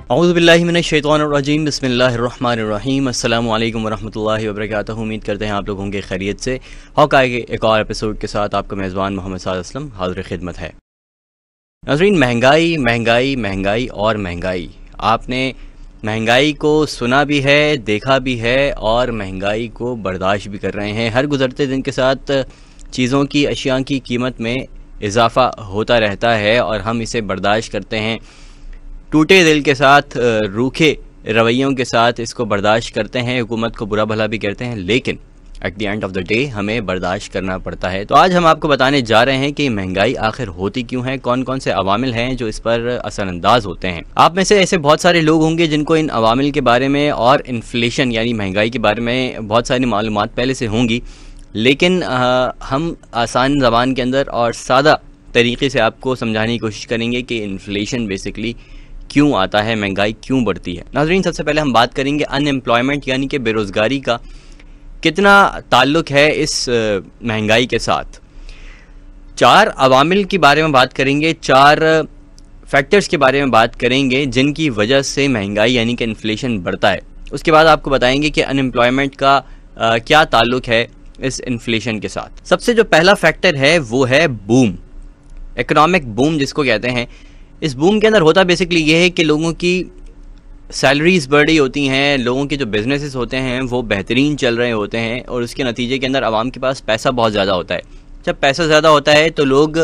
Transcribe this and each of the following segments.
औज़ु बिल्लाहि मिनश्शैतानिर्रजीम बिस्मिल्लाहिर्रहमानिर्रहीम अस्सलामु अलैकुम वरहमतुल्लाहि वबरकातुहू। उम्मीद करते हैं आप लोग होंगे खैरियत से। हॉकाई के एक और एपिसोड के साथ आपका मेज़बान मोहम्मद साद असलम हाज़िर खिदमत है। नाज़रीन, महंगाई महंगाई महंगाई और महंगाई। आपने महंगाई को सुना भी है, देखा भी है और महंगाई को बर्दाश्त भी कर रहे हैं। हर गुज़रते दिन के साथ चीज़ों की, अशिया की कीमत में इजाफ़ा होता रहता है और हम इसे बर्दाश्त करते हैं। टूटे दिल के साथ, रूखे रवैयों के साथ इसको बर्दाश्त करते हैं। हुकूमत को बुरा भला भी कहते हैं, लेकिन at the end of the day हमें बर्दाश्त करना पड़ता है। तो आज हम आपको बताने जा रहे हैं कि महंगाई आखिर होती क्यों है, कौन कौन से अवामिल हैं जो इस पर असरअंदाज होते हैं। आप में से ऐसे बहुत सारे लोग होंगे जिनको इन अवामिल के बारे में और इन्फ्लेशन यानी महंगाई के बारे में बहुत सारी मालूमात पहले से होंगी, लेकिन हम आसान ज़बान के अंदर और सादा तरीके से आपको समझाने की कोशिश करेंगे कि इन्फ्लेशन बेसिकली क्यों आता है, महंगाई क्यों बढ़ती है। नाज़रीन, सबसे पहले हम बात करेंगे अनएम्प्लॉयमेंट यानी कि बेरोज़गारी का कितना ताल्लुक़ है इस महंगाई के साथ। चार अवामिल के बारे में बात करेंगे, चार फैक्टर्स के बारे में बात करेंगे जिनकी वजह से महंगाई यानी कि इन्फ्लेशन बढ़ता है। उसके बाद आपको बताएंगे कि अनएम्प्लॉयमेंट का क्या ताल्लुक़ है इस इन्फ्लेशन के साथ। सबसे जो पहला फैक्टर है वो है बूम, इकोनॉमिक बूम जिसको कहते हैं। इस बूम के अंदर होता बेसिकली ये है कि लोगों की सैलरीज़ बढ़ रही होती हैं, लोगों के जो बिजनेसेस होते हैं वो बेहतरीन चल रहे होते हैं और उसके नतीजे के अंदर आवाम के पास पैसा बहुत ज़्यादा होता है। जब पैसा ज़्यादा होता है तो लोग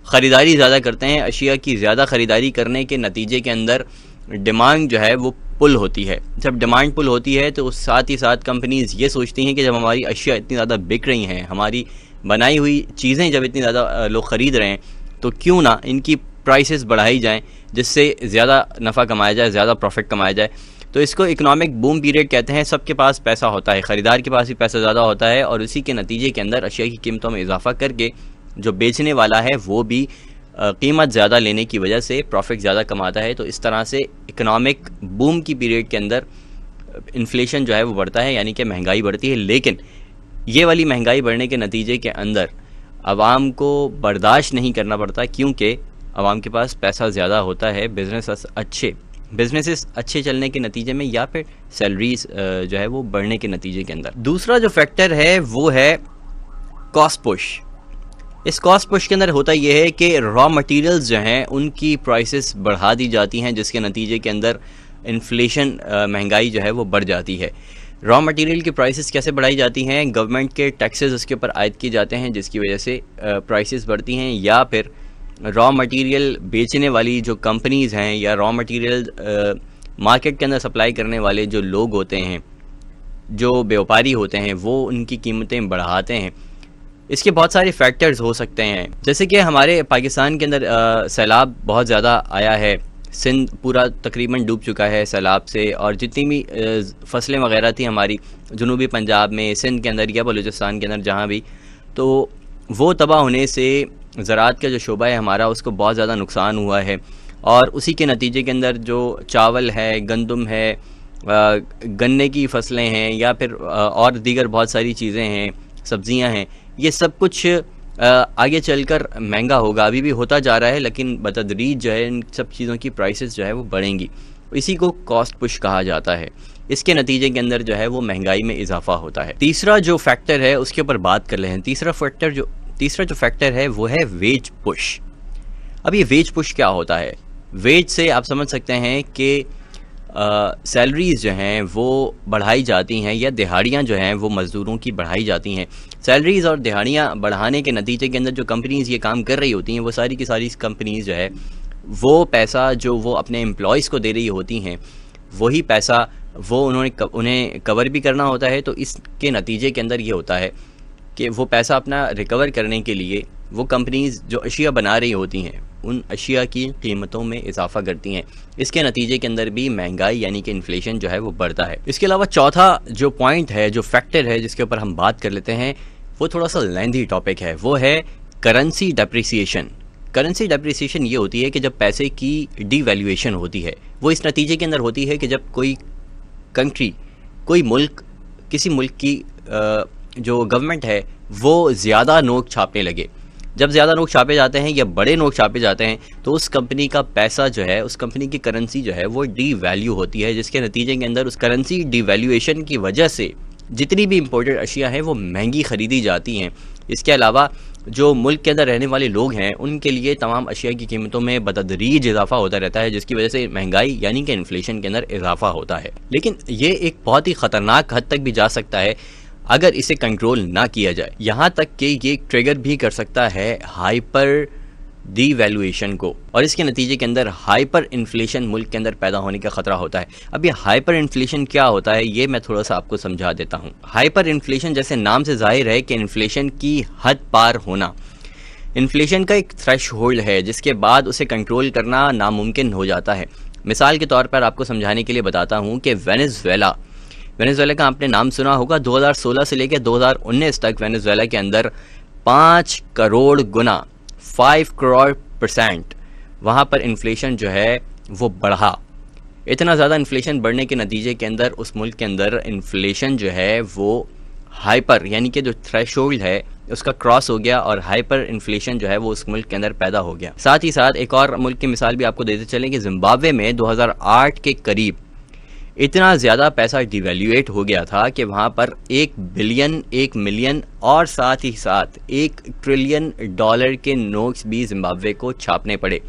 ख़रीदारी ज़्यादा करते हैं। अशिया की ज़्यादा ख़रीदारी करने के नतीजे के अंदर डिमांड जो है वो पुल होती है। जब डिमांड पुल होती है तो साथ ही साथ कंपनीज़ ये सोचती हैं कि जब हमारी अशिया इतनी ज़्यादा बिक रही हैं, हमारी बनाई हुई चीज़ें जब इतनी ज़्यादा लोग ख़रीद रहे हैं, तो क्यों ना इनकी प्राइसेस बढ़ाई जाएं जिससे ज़्यादा नफ़ा कमाया जाए, ज़्यादा प्रॉफिट कमाया जाए। तो इसको इकोनॉमिक बूम पीरियड कहते हैं। सबके पास पैसा होता है, ख़रीदार के पास भी पैसा ज़्यादा होता है और उसी के नतीजे के अंदर अशिया की कीमतों में इजाफा करके जो बेचने वाला है वो भी कीमत ज़्यादा लेने की वजह से प्रॉफिट ज़्यादा कमाता है। तो इस तरह से इकोनॉमिक बूम की पीरियड के अंदर इन्फ्लेशन जो है वो बढ़ता है, यानी कि महंगाई बढ़ती है। लेकिन ये वाली महंगाई बढ़ने के नतीजे के अंदर आवाम को बर्दाश्त नहीं करना पड़ता, क्योंकि आवाम के पास पैसा ज़्यादा होता है। बिजनेसेस अच्छे चलने के नतीजे में या फिर सैलरीज जो है वो बढ़ने के नतीजे के अंदर। दूसरा जो फैक्टर है वो है कॉस्ट पुश। इस कॉस्ट पुश के अंदर होता यह है कि रॉ मटेरियल्स जो हैं उनकी प्राइसेस बढ़ा दी जाती हैं, जिसके नतीजे के अंदर इन्फ्लेशन महंगाई जो है वो बढ़ जाती है। रॉ मटेरियल की प्राइसेस कैसे बढ़ाई जाती हैं? गवर्नमेंट के टैक्सेस उसके ऊपर आयद किए जाते हैं जिसकी वजह से प्राइसेस बढ़ती हैं, या फिर रॉ मटेरियल बेचने वाली जो कंपनीज़ हैं या रॉ मटेरियल मार्केट के अंदर सप्लाई करने वाले जो लोग होते हैं, जो व्यापारी होते हैं, वो उनकी कीमतें बढ़ाते हैं। इसके बहुत सारे फैक्टर्स हो सकते हैं, जैसे कि हमारे पाकिस्तान के अंदर सैलाब बहुत ज़्यादा आया है। सिंध पूरा तकरीबन डूब चुका है सैलाब से, और जितनी भी फसलें वगैरह थी हमारी जनूबी पंजाब में, सिंध के अंदर या बलूचिस्तान के अंदर जहाँ भी, तो वो तबाह होने से ज़राअत का जो शोबा है हमारा उसको बहुत ज़्यादा नुकसान हुआ है। और उसी के नतीजे के अंदर जो चावल है, गंदम है, गन्ने की फसलें हैं या फिर और दीगर बहुत सारी चीज़ें हैं, सब्ज़ियां हैं, ये सब कुछ आगे चलकर महंगा होगा। अभी भी होता जा रहा है, लेकिन बतदरीज जो है इन सब चीज़ों की प्राइसेस जो है वो बढ़ेंगी। इसी को कॉस्ट पुश कहा जाता है। इसके नतीजे के अंदर जो है वो महंगाई में इजाफा होता है। तीसरा जो फैक्टर है उसके ऊपर बात कर लें। तीसरा जो फैक्टर है वो है वेज पुश। अब ये वेज पुश क्या होता है? वेज से आप समझ सकते हैं कि सैलरीज़ जो हैं वो बढ़ाई जाती हैं, या दिहाड़ियाँ जो हैं वो मज़दूरों की बढ़ाई जाती हैं। सैलरीज़ और दिहाड़ियाँ बढ़ाने के नतीजे के अंदर जो कंपनीज़ ये काम कर रही होती हैं, वो सारी की सारी कंपनीज़ जो है वो पैसा जो वो अपने एम्प्लॉयज़ को दे रही होती हैं, वही पैसा वो उन्हें कवर भी करना होता है। तो इसके नतीजे के अंदर ये होता है कि वो पैसा अपना रिकवर करने के लिए वो कंपनीज़ जो अशिया बना रही होती हैं उन अशिया की कीमतों में इजाफा करती हैं। इसके नतीजे के अंदर भी महंगाई यानी कि इन्फ्लेशन जो है वो बढ़ता है। इसके अलावा चौथा जो पॉइंट है, जो फैक्टर है जिसके ऊपर हम बात कर लेते हैं, वो थोड़ा सा लेंथी टॉपिक है, वो है करेंसी डेप्रिसिएशन। करेंसी डेप्रिसिएशन ये होती है कि जब पैसे की डीवैल्यूएशन होती है, वो इस नतीजे के अंदर होती है कि जब कोई कंट्री, कोई मुल्क, किसी मुल्क की जो गवर्नमेंट है वो ज़्यादा नोट छापने लगे। जब ज़्यादा नोट छापे जाते हैं या बड़े नोट छापे जाते हैं तो उस कंपनी का पैसा जो है, उस कंपनी की करेंसी जो है वो डी वैल्यू होती है, जिसके नतीजे के अंदर उस करेंसी डिवैल्यूएशन की वजह से जितनी भी इम्पोर्टेड अशिया हैं वो महंगी ख़रीदी जाती हैं। इसके अलावा जो मुल्क के अंदर रहने वाले लोग हैं उनके लिए तमाम अशिया की कीमतों में बतदरीज इजाफा होता रहता है, जिसकी वजह से महंगाई यानी कि इन्फ्लेशन के अंदर इजाफा होता है। लेकिन ये एक बहुत ही ख़तरनाक हद तक भी जा सकता है अगर इसे कंट्रोल ना किया जाए, यहाँ तक कि ये ट्रिगर भी कर सकता है हाइपर डीवैल्यूएशन को, और इसके नतीजे के अंदर हाइपर इन्फ्लेशन मुल्क के अंदर पैदा होने का खतरा होता है। अब ये हाइपर इन्फ्लेशन क्या होता है ये मैं थोड़ा सा आपको समझा देता हूँ। हाइपर इन्फ्लेशन जैसे नाम से जाहिर है कि इन्फ्लेशन की हद पार होना। इन्फ्लेशन का एक थ्रेशहोल्ड है जिसके बाद उसे कंट्रोल करना नामुमकिन हो जाता है। मिसाल के तौर पर आपको समझाने के लिए बताता हूँ कि वेनेजुएला का आपने नाम सुना होगा। 2016 से लेकर 2019 तक वेनेजुएला के अंदर 5 करोड़ गुना 5 करोड़% वहाँ पर इन्फ्लेशन जो है वो बढ़ा। इतना ज़्यादा इन्फ्लेशन बढ़ने के नतीजे के अंदर उस मुल्क के अंदर इन्फ्लेशन जो है वो हाइपर यानी कि जो थ्रेशोल्ड है उसका क्रॉस हो गया और हाइपर इन्फ्लेशन जो है वो उस मुल्क के अंदर पैदा हो गया। साथ ही साथ एक और मुल्क की मिसाल भी आपको देते चलें कि जिम्बाब्वे में 2008 के करीब इतना ज़्यादा पैसा डिवैल्यूएट हो गया था कि वहाँ पर 1 बिलियन 1 मिलियन और साथ ही साथ 1 ट्रिलियन डॉलर के नोट्स भी जिम्बाब्वे को छापने पड़े,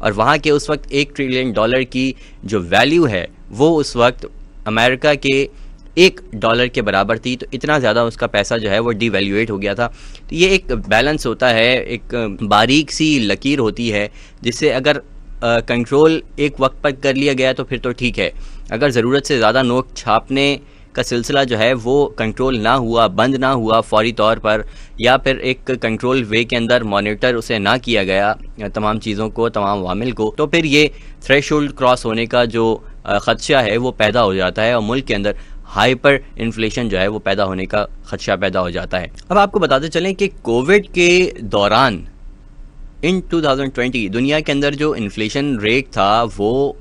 और वहाँ के उस वक्त 1 ट्रिलियन डॉलर की जो वैल्यू है वो उस वक्त अमेरिका के $1 के बराबर थी। तो इतना ज़्यादा उसका पैसा जो है वो डिवैल्यूएट हो गया था। तो ये एक बैलेंस होता है, एक बारीक सी लकीर होती है जिससे अगर कंट्रोल एक वक्त पर कर लिया गया तो फिर तो ठीक है। अगर ज़रूरत से ज़्यादा नोट छापने का सिलसिला जो है वो कंट्रोल ना हुआ, बंद ना हुआ फौरी तौर पर, या फिर एक कंट्रोल वे के अंदर मॉनिटर उसे ना किया गया तमाम चीज़ों को, तमाम वामिल को, तो फिर ये थ्रेशोल्ड क्रॉस होने का जो ख़दशा है वो पैदा हो जाता है और मुल्क के अंदर हाइपर इन्फ्लेशन जो है वो पैदा होने का खदशा पैदा हो जाता है। अब आपको बताते चलें कि कोविड के दौरान इन 2020 दुनिया के अंदर जो इन्फ्लेशन रेट था वो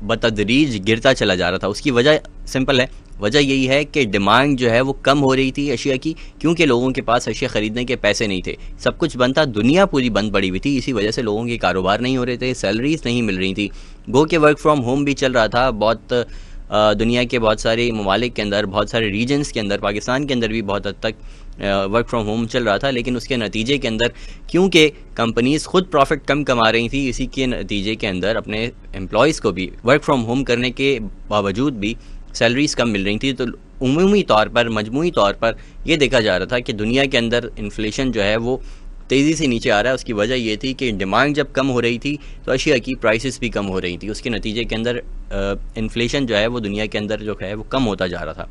बतदरीज गिरता चला जा रहा था। उसकी वजह सिंपल है, वजह यही है कि डिमांड जो है वो कम हो रही थी अशिया की, क्योंकि लोगों के पास अशिया ख़रीदने के पैसे नहीं थे। सब कुछ बंद था, दुनिया पूरी बंद पड़ी हुई थी, इसी वजह से लोगों के कारोबार नहीं हो रहे थे, सैलरीज नहीं मिल रही थी। गो के वर्क फ्रॉम होम भी चल रहा था बहुत दुनिया के बहुत सारे ममालिक के अंदर, बहुत सारे रीजन्स के अंदर, पाकिस्तान के अंदर भी बहुत हद तक वर्क फ्रॉम होम चल रहा था। लेकिन उसके नतीजे के अंदर क्योंकि कंपनीज़ खुद प्रॉफिट कम कमा रही थी, इसी के नतीजे के अंदर अपने एम्प्लॉयज़ को भी वर्क फ्रॉम होम करने के बावजूद भी सैलरीज़ कम मिल रही थी। तो उमूमी तौर पर, मजमूई तौर पर ये देखा जा रहा था कि दुनिया के अंदर इन्फ्लेशन जो है वो तेज़ी से नीचे आ रहा है। उसकी वजह ये थी कि डिमांड जब कम हो रही थी तो अशिया की प्राइसेस भी कम हो रही थी। उसके नतीजे के अंदर इन्फ्लेशन जो है वो दुनिया के अंदर जो है वो कम होता जा रहा था।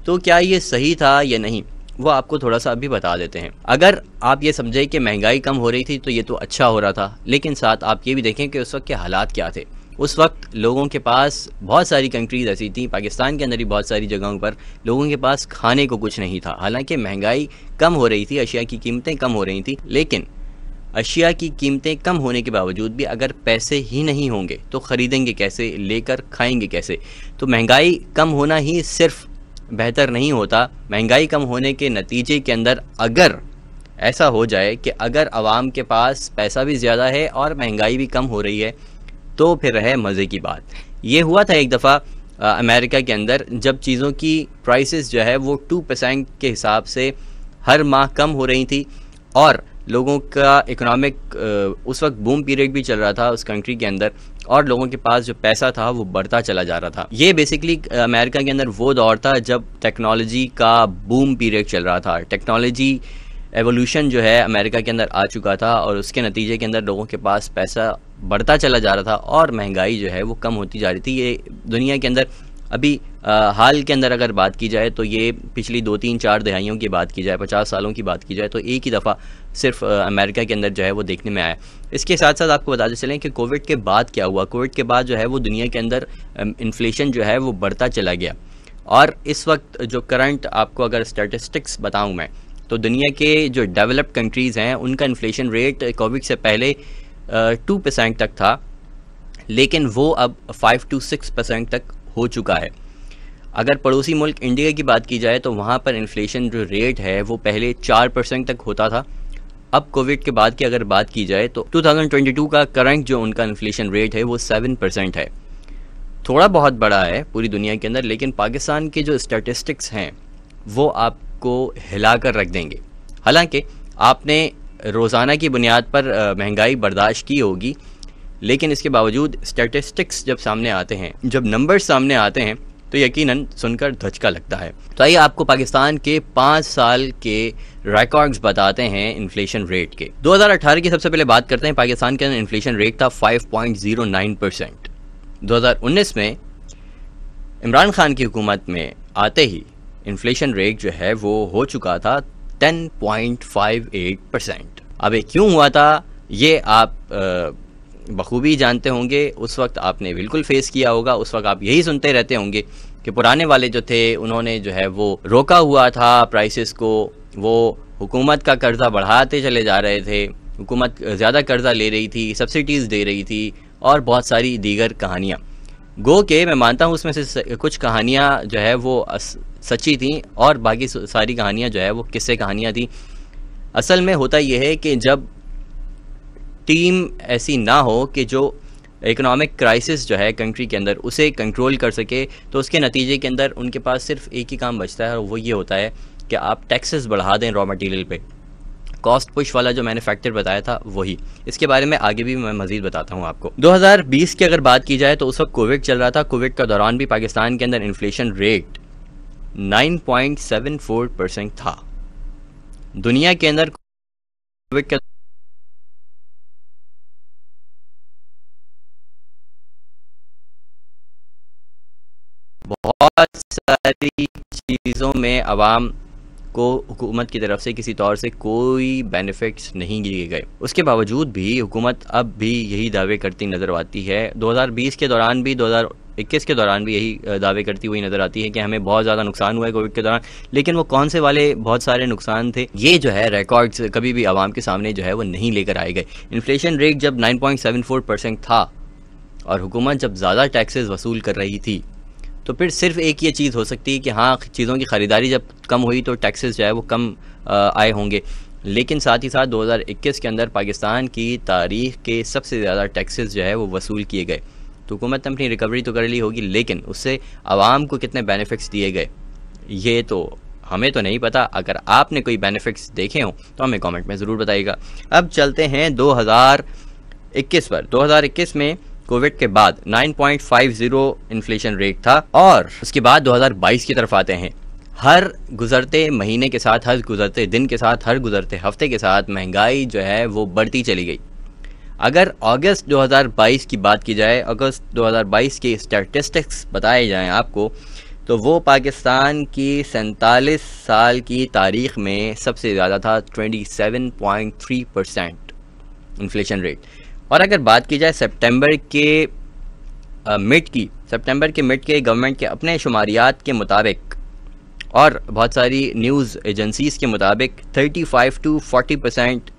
तो क्या ये सही था या नहीं, वो आपको थोड़ा सा अभी बता देते हैं। अगर आप ये समझें कि महंगाई कम हो रही थी तो ये तो अच्छा हो रहा था, लेकिन साथ आप ये भी देखें कि उस वक्त के हालात क्या थे। उस वक्त लोगों के पास बहुत सारी कंट्रीज़ ऐसी थी, पाकिस्तान के अंदर ही बहुत सारी जगहों पर लोगों के पास खाने को कुछ नहीं था। हालांकि महंगाई कम हो रही थी, अशिया की कीमतें कम हो रही थी, लेकिन अशिया की कीमतें कम होने के बावजूद भी अगर पैसे ही नहीं होंगे तो ख़रीदेंगे कैसे, लेकर खाएंगे कैसे। तो महंगाई कम होना ही सिर्फ बेहतर नहीं होता। महंगाई कम होने के नतीजे के अंदर अगर ऐसा हो जाए कि अगर आवाम के पास पैसा भी ज़्यादा है और महंगाई भी कम हो रही है तो फिर है मज़े की बात। ये हुआ था एक दफ़ा अमेरिका के अंदर, जब चीज़ों की प्राइसेस जो है वो 2% के हिसाब से हर माह कम हो रही थी और लोगों का इकोनॉमिक उस वक्त बूम पीरियड भी चल रहा था उस कंट्री के अंदर, और लोगों के पास जो पैसा था वो बढ़ता चला जा रहा था। ये बेसिकली अमेरिका के अंदर वो दौर था जब टेक्नोलॉजी का बूम पीरियड चल रहा था। टेक्नोलॉजी एवोल्यूशन जो है अमेरिका के अंदर आ चुका था और उसके नतीजे के अंदर लोगों के पास पैसा बढ़ता चला जा रहा था और महंगाई जो है वो कम होती जा रही थी। ये दुनिया के अंदर अभी हाल के अंदर अगर बात की जाए तो ये पिछली 2-3-4 दहाइयों की बात की जाए, 50 सालों की बात की जाए तो एक ही दफ़ा सिर्फ अमेरिका के अंदर जो है वो देखने में आया। इसके साथ साथ आपको बताते चलें कि कोविड के बाद क्या हुआ। कोविड के बाद जो है वो दुनिया के अंदर इन्फ्लेशन जो है वो बढ़ता चला गया, और इस वक्त जो करंट आपको अगर स्टैटिस्टिक्स बताऊँ मैं, तो दुनिया के जो डेवलप्ड कंट्रीज़ हैं उनका इन्फ्लेशन रेट कोविड से पहले 2% तक था, लेकिन वो अब 5 to 6% तक हो चुका है। अगर पड़ोसी मुल्क इंडिया की बात की जाए तो वहाँ पर इन्फ्लेशन जो रेट है वो पहले 4% तक होता था अब कोविड के बाद की अगर बात की जाए तो 2022 का करंट जो उनका इन्फ्लेशन रेट है वो 7% है। थोड़ा बहुत बड़ा है पूरी दुनिया के अंदर, लेकिन पाकिस्तान के जो स्टैटिस्टिक्स हैं वो आपको हिला कर रख देंगे। हालांकि आपने रोज़ाना की बुनियाद पर महंगाई बर्दाश्त की होगी, लेकिन इसके बावजूद स्टैटिस्टिक्स जब सामने आते हैं, जब नंबर्स सामने आते हैं तो यकीनन सुनकर धचका लगता है। तो आइए आपको पाकिस्तान के 5 साल के रिकॉर्ड्स बताते हैं इन्फ्लेशन रेट के। 2018 की सबसे पहले बात करते हैं। पाकिस्तान के इन्फ्लेशन रेट था 5.09%। 2019 में इमरान खान की हुकूमत में आते ही इन्फ्लेशन रेट जो है वो हो चुका था 10.58%। अब ये क्यों हुआ था ये आप बखूबी जानते होंगे। उस वक्त आपने बिल्कुल फेस किया होगा। उस वक्त आप यही सुनते रहते होंगे कि पुराने वाले जो थे उन्होंने जो है वो रोका हुआ था प्राइसेस को, वो हुकूमत का कर्जा बढ़ाते चले जा रहे थे, हुकूमत ज़्यादा कर्जा ले रही थी, सब्सिडीज़ दे रही थी और बहुत सारी दीगर कहानियाँ। गो के मैं मानता हूँ उसमें से कुछ कहानियाँ जो है वो सच्ची थी और बाकी सारी कहानियाँ जो है वो किस्से कहानियाँ थी। असल में होता यह है कि जब टीम ऐसी ना हो कि जो इकोनॉमिक क्राइसिस जो है कंट्री के अंदर उसे कंट्रोल कर सके, तो उसके नतीजे के अंदर उनके पास सिर्फ एक ही काम बचता है और वो ये होता है कि आप टैक्सेस बढ़ा दें रॉ मटेरियल पे। कॉस्ट पुश वाला जो मैंने फैक्टर बताया था वही। इसके बारे में आगे भी मैं मजीद बताता हूँ आपको। 2020 की अगर बात की जाए तो उस वक्त कोविड चल रहा था। कोविड का दौरान भी पाकिस्तान के अंदर इन्फ्लेशन रेट 9.74% था। दुनिया के अंदर कोविड के बहुत सारी चीज़ों में आवाम को हुकूमत की तरफ से किसी तौर से कोई बेनिफिट्स नहीं दिए गए। उसके बावजूद भी हुकूमत अब भी यही दावे करती नज़र आती है। 2020 के दौरान भी 2021 के दौरान भी यही दावे करती हुई नज़र आती है कि हमें बहुत ज़्यादा नुकसान हुआ है कोविड के दौरान। लेकिन वो कौन से वाले बहुत सारे नुकसान थे, ये जो है रिकॉर्ड्स कभी भी आवाम के सामने जो है वो नहीं लेकर आए गए। इन्फ्लेशन रेट जब 9.74% था और हुकूमत जब ज़्यादा टैक्सेस वसूल कर रही थी, तो फिर सिर्फ एक ये चीज़ हो सकती है कि हाँ, चीज़ों की ख़रीदारी जब कम हुई तो टैक्सेस जो है वो कम आए होंगे। लेकिन साथ ही साथ 2021 के अंदर पाकिस्तान की तारीख़ के सबसे ज़्यादा टैक्सेस जो है वो वसूल किए गए। तो हुकूमत ने अपनी रिकवरी तो कर ली होगी, लेकिन उससे आवाम को कितने बेनिफिट्स दिए गए ये तो हमें तो नहीं पता। अगर आपने कोई बेनिफिट्स देखे हों तो हमें कमेंट में ज़रूर बताइएगा। अब चलते हैं 2021 पर। 2021 में कोविड के बाद 9.50 इन्फ्लेशन रेट था और उसके बाद 2022 की तरफ आते हैं। हर गुजरते महीने के साथ, हर गुजरते दिन के साथ, हर गुजरते हफ्ते के साथ महंगाई जो है वो बढ़ती चली गई। अगर अगस्त 2022 की बात की जाए, अगस्त 2022 के स्टैटिस्टिक्स बताए जाएं आपको, तो वो पाकिस्तान की 47 साल की तारीख में सबसे ज़्यादा था, 27.3% इन्फ्लेशन रेट। और अगर बात की जाए सितंबर के मिड के गवर्नमेंट के अपने शुमारियात के मुताबिक और बहुत सारी न्यूज़ एजेंसीज़ के मुताबिक 35 to 40%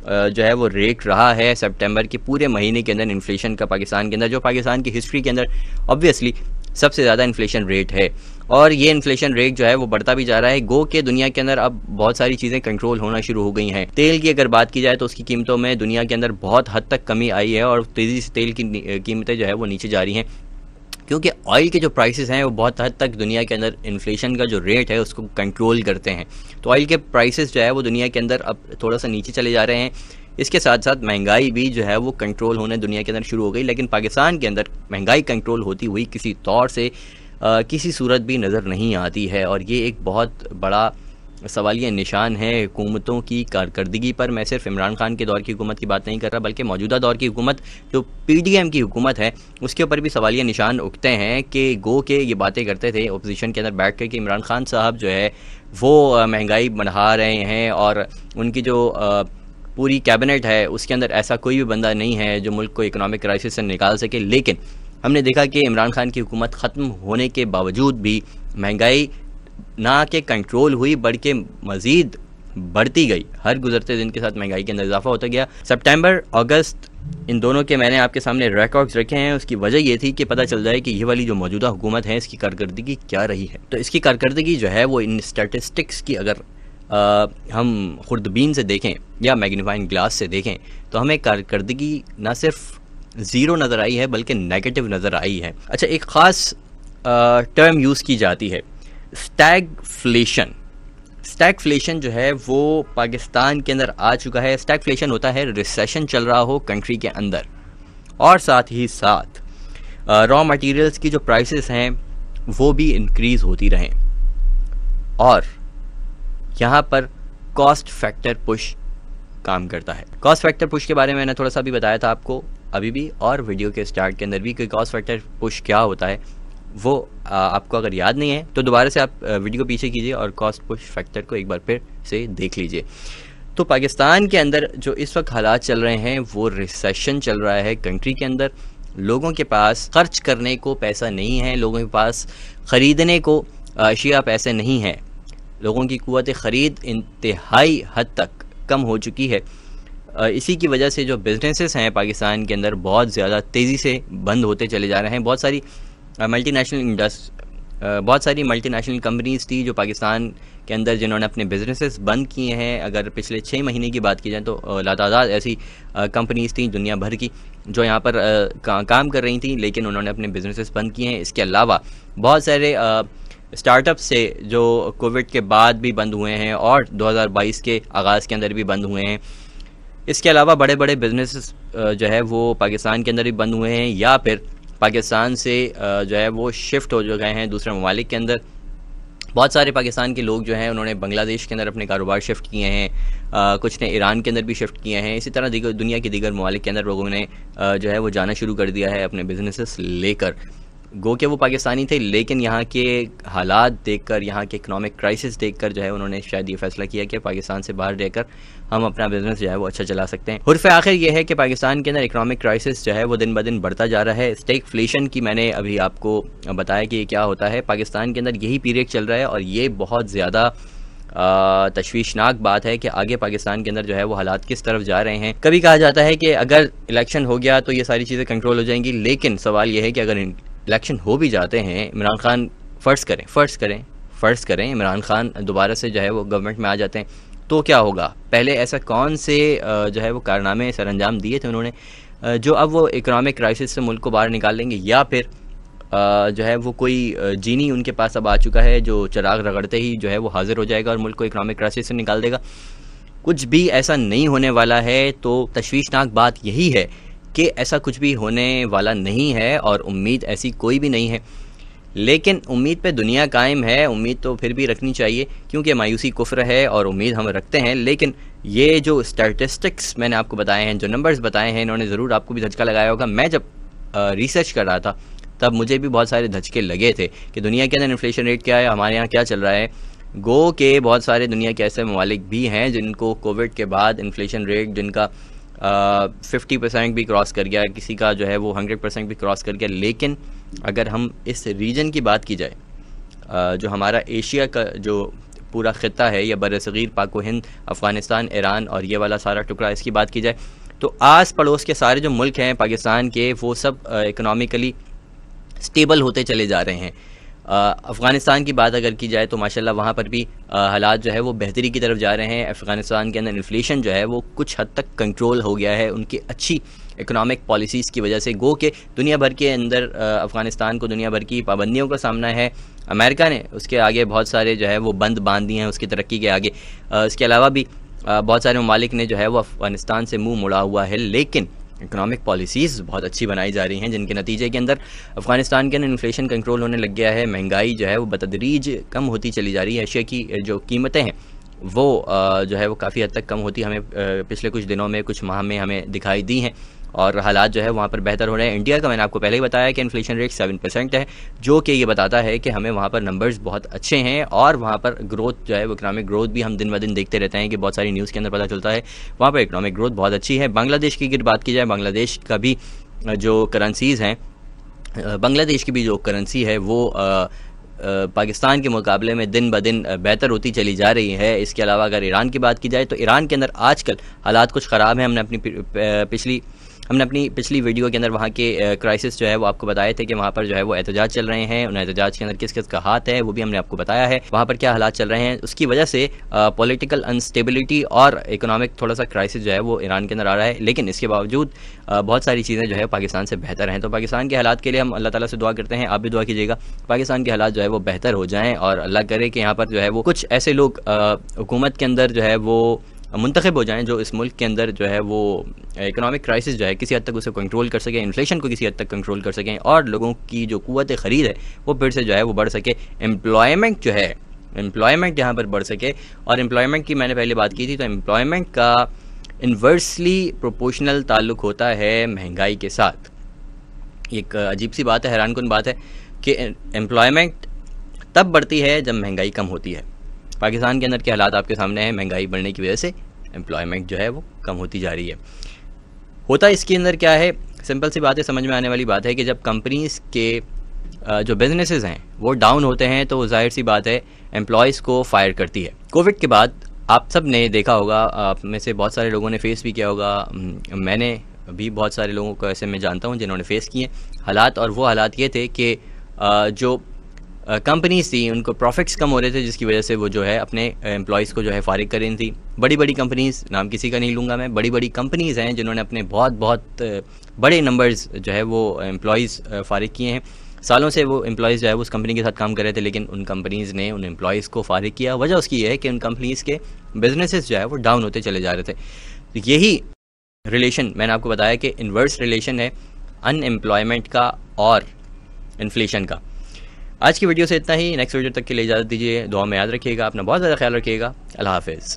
जो है वो रेट रहा है सितंबर के पूरे महीने के अंदर इन्फ्लेशन का पाकिस्तान के अंदर, जो पाकिस्तान की हिस्ट्री के अंदर ऑब्वियसली सबसे ज़्यादा इन्फ्लेशन रेट है। और ये इन्फ्लेशन रेट जो है वो बढ़ता भी जा रहा है। गो के दुनिया के अंदर अब बहुत सारी चीज़ें कंट्रोल होना शुरू हो गई हैं। तेल की अगर बात की जाए तो उसकी कीमतों में दुनिया के अंदर बहुत हद तक कमी आई है और तेज़ी से तेल की कीमतें जो है वो नीचे जा रही हैं, क्योंकि ऑयल के जो प्राइसेस हैं वो बहुत हद तक दुनिया के अंदर इन्फ्लेशन का जो रेट है उसको कंट्रोल करते हैं। तो ऑयल के प्राइसेस जो है वो दुनिया के अंदर अब थोड़ा सा नीचे चले जा रहे हैं। इसके साथ साथ महंगाई भी जो है वो कंट्रोल होने दुनिया के अंदर शुरू हो गई। लेकिन पाकिस्तान के अंदर महंगाई कंट्रोल होती हुई किसी तौर से किसी सूरत भी नज़र नहीं आती है और ये एक बहुत बड़ा सवालिया निशान है हुकूमतों की कारकर्दगी पर। मैं सिर्फ इमरान खान के दौर की हुकूमत की बात नहीं कर रहा, बल्कि मौजूदा दौर की हुकूमत जो PDM की हुकूमत है उसके ऊपर भी सवालिया निशान उठते हैं कि गो के ये बातें करते थे अपोजिशन के अंदर बैठ कर कि इमरान खान साहब जो है वो महंगाई बढ़ा रहे हैं और उनकी जो पूरी कैबिनेट है उसके अंदर ऐसा कोई भी बंदा नहीं है जो मुल्क को इकोनॉमिक क्राइसिस से निकाल सके। लेकिन हमने देखा कि इमरान खान की हुकूमत ख़त्म होने के बावजूद भी महंगाई ना कि कंट्रोल हुई बल्कि मज़ीद बढ़ती गई। हर गुजरते दिन के साथ महंगाई के अंदर इजाफा होता गया। सितंबर अगस्त इन दोनों के मैंने आपके सामने रिकॉर्ड्स रखे हैं। उसकी वजह ये थी कि पता चल जाए कि ये वाली जो मौजूदा हुकूमत है इसकी कारकर्दगी क्या रही है। तो इसकी कारकर्दगी जो है वो इन स्टैटिस्टिक्स की अगर हम खुर्दबीन से देखें या मैग्नीफाइंग ग्लास से देखें तो हमें कारकर्दगी ना सिर्फ ज़ीरो नज़र आई है बल्कि नेगेटिव नज़र आई है। अच्छा, एक ख़ास टर्म यूज़ की जाती है स्टैगफ्लेशन। स्टैगफ्लेशन जो है वो पाकिस्तान के अंदर आ चुका है। स्टैगफ्लेशन होता है रिसेशन चल रहा हो कंट्री के अंदर और साथ ही साथ रॉ मटेरियल्स की जो प्राइसेस हैं वो भी इंक्रीज़ होती रहें और यहाँ पर कॉस्ट फैक्टर पुश काम करता है। कॉस्ट फैक्टर पुश के बारे में मैंने थोड़ा सा भी बताया था आपको अभी भी और वीडियो के स्टार्ट के अंदर भी कि कॉस्ट फैक्टर पुश क्या होता है। वो आपको अगर याद नहीं है तो दोबारा से आप वीडियो को पीछे कीजिए और कॉस्ट पुश फैक्टर को एक बार फिर से देख लीजिए। तो पाकिस्तान के अंदर जो इस वक्त हालात चल रहे हैं वो रिसेशन चल रहा है कंट्री के अंदर। लोगों के पास खर्च करने को पैसा नहीं है, लोगों के पास ख़रीदने को अशिया पैसे नहीं हैं, लोगों की क़ुव्वत ख़रीद इंतहाई हद तक कम हो चुकी है। इसी की वजह से जो बिजनेसेस हैं पाकिस्तान के अंदर बहुत ज़्यादा तेज़ी से बंद होते चले जा रहे हैं। बहुत सारी मल्टीनेशनल कंपनीज़ थी जो पाकिस्तान के अंदर जिन्होंने अपने बिजनेसेस बंद किए हैं। अगर पिछले 6 महीने की बात की जाए तो लातादाद ऐसी कंपनीज़ थी दुनिया भर की जो यहाँ पर काम कर रही थी, लेकिन उन्होंने अपने बिजनेसेस बंद किए हैं। इसके अलावा बहुत सारे स्टार्टअप्स से जो कोविड के बाद भी बंद हुए हैं और 2022 के आगाज़ के अंदर भी बंद हुए हैं। इसके अलावा बड़े बड़े बिजनेसेस जो है वो पाकिस्तान के अंदर भी बंद हुए हैं या फिर पाकिस्तान से जो है वो शिफ्ट हो गए हैं दूसरे ममालिक के अंदर। बहुत सारे पाकिस्तान के लोग जो हैं उन्होंने बांग्लादेश के अंदर अपने कारोबार शिफ्ट किए हैं, कुछ ने ईरान के अंदर भी शिफ्ट किए हैं। इसी तरह दुनिया के दीगर ममालिक के अंदर लोगों ने जो है वो जाना शुरू कर दिया है अपने बिजनेसेस लेकर। गो के वो पाकिस्तानी थे लेकिन यहाँ के हालात देखकर, यहाँ के इकनॉमिक क्राइसिस देखकर जो है उन्होंने शायद ये फैसला किया कि पाकिस्तान से बाहर रहकर हम अपना बिजनेस जो है वो अच्छा चला सकते हैं। हुर्फ़े आखिर ये है कि पाकिस्तान के अंदर इकनॉमिक क्राइसिस जो है वो दिन ब दिन बढ़ता जा रहा है। स्टैगफ्लेशन की मैंने अभी आपको बताया कि क्या होता है। पाकिस्तान के अंदर यही पीरियड चल रहा है और ये बहुत ज़्यादा तशवीशनाक बात है कि आगे पाकिस्तान के अंदर जो है वो हालात किस तरफ जा रहे हैं। कभी कहा जाता है कि अगर इलेक्शन हो गया तो ये सारी चीज़ें कंट्रोल हो जाएंगी, लेकिन सवाल ये है कि अगर इलेक्शन हो भी जाते हैं, इमरान खान फ़र्ज़ करें इमरान खान दोबारा से जो है वो गवर्नमेंट में आ जाते हैं तो क्या होगा। पहले ऐसा कौन से जो है वो कारनामे सर अंजाम दिए थे उन्होंने जो अब वो इकनॉमिक क्राइसिस से मुल्क को बाहर निकाल लेंगे, या फिर जो है वो कोई जीनी उनके पास अब आ चुका है जो चिराग रगड़ते ही जो है वो हाजिर हो जाएगा और मुल्क को इकनॉमिक क्राइसिस से निकाल देगा। कुछ भी ऐसा नहीं होने वाला है। तो तशवीशनाक बात यही है कि ऐसा कुछ भी होने वाला नहीं है और उम्मीद ऐसी कोई भी नहीं है। लेकिन उम्मीद पे दुनिया कायम है, उम्मीद तो फिर भी रखनी चाहिए क्योंकि मायूसी कुफ्र है और उम्मीद हम रखते हैं। लेकिन ये जो स्टैटिस्टिक्स मैंने आपको बताए हैं, जो नंबर्स बताए हैं, इन्होंने ज़रूर आपको भी धचका लगाया होगा। मैं जब रिसर्च कर रहा था तब मुझे भी बहुत सारे धचके लगे थे कि दुनिया के अंदर इन्फ्लेशन रेट क्या है, हमारे यहाँ क्या चल रहा है। गो के बहुत सारे दुनिया के ऐसे ममालिक भी हैं जिनको कोविड के बाद इन्फ्लेशन रेट जिनका 50% भी क्रॉस कर गया, किसी का जो है वो 100% भी क्रॉस कर गया। लेकिन अगर हम इस रीजन की बात की जाए, जो हमारा एशिया का जो पूरा ख़ित्ता है या बरसग़ीर पाक व हिंद, अफ़गानिस्तान, ईरान और ये वाला सारा टुकड़ा, इसकी बात की जाए तो आस पड़ोस के सारे जो मुल्क हैं पाकिस्तान के वो सब इकनॉमिकली स्टेबल होते चले जा रहे हैं। अफ़गानिस्तान की बात अगर की जाए तो माशाल्लाह वहाँ पर भी हालात जो है वो बेहतरी की तरफ जा रहे हैं। अफ़गानिस्तान के अंदर इन्फ्लेशन जो है वो कुछ हद तक कंट्रोल हो गया है उनकी अच्छी इकोनॉमिक पॉलिसीज़ की वजह से। गो के दुनिया भर के अंदर अफ़गानिस्तान को दुनिया भर की पाबंदियों का सामना है। अमेरिका ने उसके आगे बहुत सारे जो है वो बंद बांध दिए हैं उसकी तरक्की के आगे। इसके अलावा भी बहुत सारे ममालिक ने जो है वो अफ़गानिस्तान से मुँह मुड़ा हुआ है, लेकिन इकोनॉमिक पॉलिसीज़ बहुत अच्छी बनाई जा रही हैं जिनके नतीजे के अंदर अफ़गानिस्तान के अंदर इन्फ्लेशन कंट्रोल होने लग गया है। महंगाई जो है वो बतदरीज कम होती चली जा रही है। एशिया की जो कीमतें हैं वो जो है वो काफ़ी हद तक कम होती हमें पिछले कुछ दिनों में, कुछ माह में हमें दिखाई दी हैं और हालात जो है वहाँ पर बेहतर हो रहे हैं। इंडिया का मैंने आपको पहले ही बताया कि इन्फ्लेशन रेट 7% है, जो कि ये बताता है कि हमें वहाँ पर नंबर्स बहुत अच्छे हैं और वहाँ पर ग्रोथ जो है वो इकनॉमिक ग्रोथ भी हम दिन ब दिन देखते रहते हैं कि बहुत सारी न्यूज़ के अंदर पता चलता है वहाँ पर इकनॉमिक ग्रोथ बहुत अच्छी है। बांग्लादेश की अगर बात की जाए, बांग्लादेश का भी जो करेंसीज़ हैं, बांग्लादेश की भी जो करेंसी है वो पाकिस्तान के मुकाबले में दिन ब दिन बेहतर होती चली जा रही है। इसके अलावा अगर ईरान की बात की जाए तो ईरान के अंदर आजकल हालात कुछ ख़राब हैं। हमने अपनी पिछली हमने अपनी पिछली वीडियो के अंदर वहाँ के क्राइसिस जो है वो आपको बताए थे कि वहाँ पर जो है वो एहतजाज चल रहे हैं, उन एहतजाज के अंदर किस किस का हाथ है वो भी हमने आपको बताया है, वहाँ पर क्या हालात चल रहे हैं। उसकी वजह से पॉलिटिकल अनस्टेबिलिटी और इकोनॉमिक थोड़ा सा क्राइसिस जो है वो ईरान के अंदर आ रहा है, लेकिन इसके बावजूद बहुत सारी चीज़ें जो है पाकिस्तान से बेहतर हैं। तो पाकिस्तान के हालात के लिए हम अल्लाह ताला से दुआ करते हैं, आप भी दुआ कीजिएगा पाकिस्तान के हालात जो है वो बेहतर हो जाएँ और अल्लाह करे कि यहाँ पर जो है वो कुछ ऐसे लोग हुकूमत के अंदर जो है वो मुंतखब हो जाएं जो इस मुल्क के अंदर जो है वो इकोनॉमिक क्राइसिस जो है किसी हद तक उसे कंट्रोल कर सकें, इन्फ्लेशन को किसी हद तक कंट्रोल कर सकें और लोगों की जो कुव्वत ख़रीद है वो फिर से जो है वो बढ़ सके, एम्प्लॉयमेंट जो है एम्प्लॉयमेंट यहाँ पर बढ़ सके। और एम्प्लॉयमेंट की मैंने पहले बात की थी, तो एम्प्लॉयमेंट का इन्वर्सली प्रोपोर्शनल ताल्लुक़ होता है महंगाई के साथ। एक अजीब सी बात है, हैरानकुन बात है कि एम्प्लॉयमेंट तब बढ़ती है जब महंगाई कम होती है। पाकिस्तान के अंदर के हालात आपके सामने हैं, महंगाई बढ़ने की वजह से एम्प्लॉयमेंट जो है वो कम होती जा रही है। होता इसके अंदर क्या है, सिंपल सी बात है, समझ में आने वाली बात है कि जब कंपनीज़ के जो बिजनेसेस हैं वो डाउन होते हैं तो जाहिर सी बात है एम्प्लॉयज़ को फायर करती है। कोविड के बाद आप सब ने देखा होगा, आप में से बहुत सारे लोगों ने फेस भी किया होगा, मैंने भी बहुत सारे लोगों को ऐसे में जानता हूँ जिन्होंने फेस किए हालात। और वो हालात ये थे कि जो कंपनीज थी उनको प्रॉफिट्स कम हो रहे थे, जिसकी वजह से वो जो है अपने एम्प्लॉयज़ को जो है फारिग कर रही थी। बड़ी बड़ी कंपनीज़, नाम किसी का नहीं लूँगा मैं, बड़ी बड़ी कंपनीज़ हैं जिन्होंने अपने बहुत बहुत बड़े नंबर्स जो है वो एम्प्लॉयज़ फारिग किए हैं। सालों से वो एम्प्लॉयज़ जो है वो उस कंपनी के साथ काम कर रहे थे, लेकिन उन कंपनीज़ ने उन एम्प्लॉयज़ को फारिग किया। वजह उसकी ये है कि उन कंपनीज़ के बिजनेसेस जो है वो डाउन होते चले जा रहे थे। तो यही रिलेशन मैंने आपको बताया कि इन्वर्स रिलेशन है अनएम्प्लॉयमेंट का और इन्फ्लेशन का। आज की वीडियो से इतना ही, नेक्स्ट वीडियो तक के लिए इजाज़त दीजिए, दुआ में याद रखिएगा, अपना बहुत ज़्यादा ख्याल रखिएगा, अल्लाह हाफ़िज़।